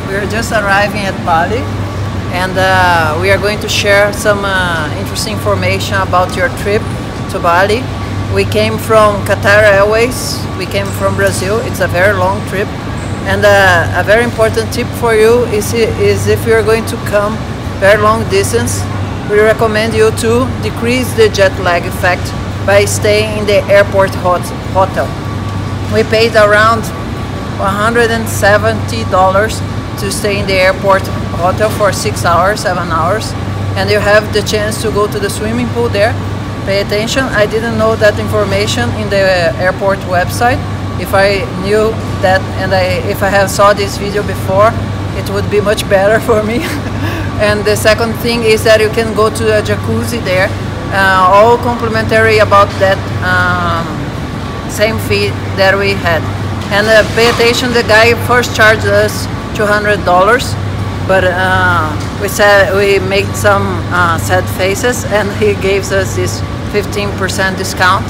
We are just arriving at Bali, and we are going to share some interesting information about your trip to Bali. We came from Qatar Airways, we came from Brazil. It's a very long trip, and a very important tip for you is if you are going to come very long distance, we recommend you to decrease the jet lag effect by staying in the airport hotel. We paid around $170 to stay in the airport hotel for 6 hours, 7 hours, and you have the chance to go to the swimming pool there. Pay attention, I didn't know that information in the airport website. If I knew that and if I have saw this video before, it would be much better for me. And the second thing is that you can go to a jacuzzi there, all complimentary about that same fee that we had. And pay attention, the guy first charged us $200, but we made some sad faces, and he gave us this 15% discount.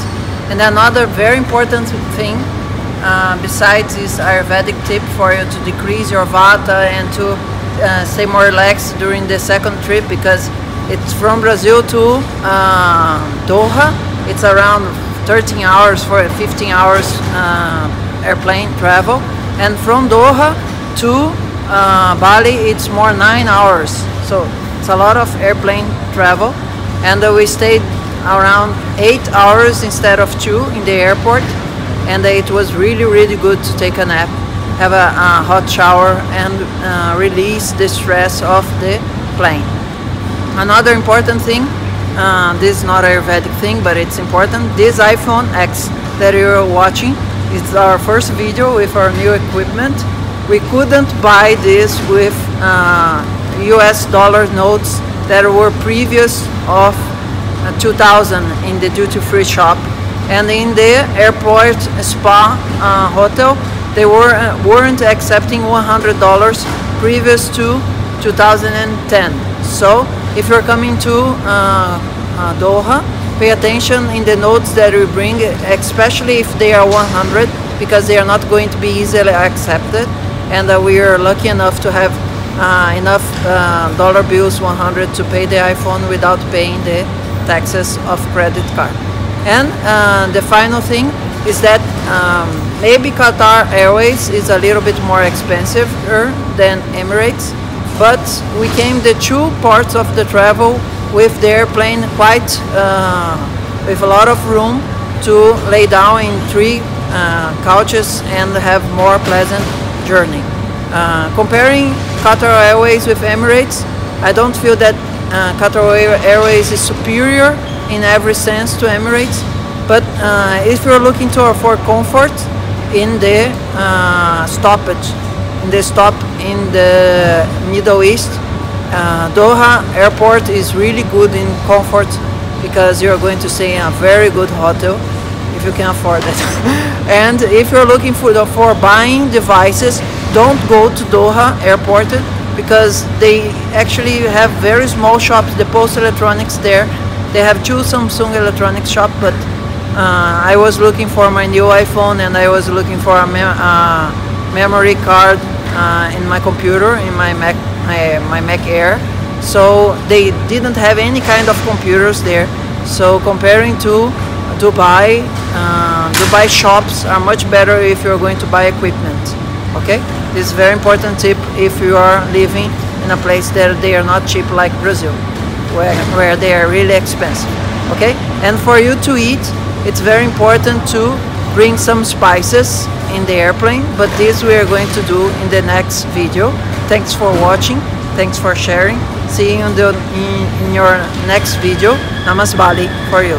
And another very important thing, besides this Ayurvedic tip for you to decrease your vata and to stay more relaxed during the second trip, because it's from Brazil to Doha. It's around 13 hours for 15 hours airplane travel, and from Doha to Bali it's more 9 hours, so it's a lot of airplane travel. And we stayed around 8 hours instead of 2 in the airport, and it was really good to take a nap, have a hot shower, and release the stress of the plane. Another important thing, this is not an Ayurvedic thing, but it's important. This iPhone X that you're watching, it's our first video with our new equipment. We couldn't buy this with US dollar notes that were previous of 2000 in the duty-free shop, and in the airport spa hotel they weren't accepting $100 previous to 2010. So if you're coming to Doha, pay attention in the notes that we bring, especially if they are 100, because they are not going to be easily accepted. And we are lucky enough to have enough dollar bills 100 to pay the iPhone without paying the taxes of credit card. And the final thing is that maybe Qatar Airways is a little bit more expensive than Emirates, but we came the 2 parts of the travel with the airplane quite with a lot of room to lay down in 3 couches and have more pleasant journey. Comparing Qatar Airways with Emirates, I don't feel that Qatar Airways is superior in every sense to Emirates, but if you're looking for comfort in the stoppage, in the stop in the Middle East, Doha Airport is really good in comfort, because you're going to stay in a very good hotel if you can afford it. And if you're looking for buying devices, don't go to Doha Airport, because they actually have very small shops. The Post Electronics there, they have 2 Samsung electronics shop, but I was looking for my new iPhone, and I was looking for a memory card in my computer, in my Mac Air, so they didn't have any kind of computers there. So comparing to Dubai, Dubai shops are much better if you're going to buy equipment. Okay, this is a very important tip if you are living in a place that they are not cheap like Brazil, where they are really expensive. Okay, and for you to eat, it's very important to bring some spices in the airplane, but this we are going to do in the next video. Thanks for watching, thanks for sharing. See you in your next video. Namaste Bali for you.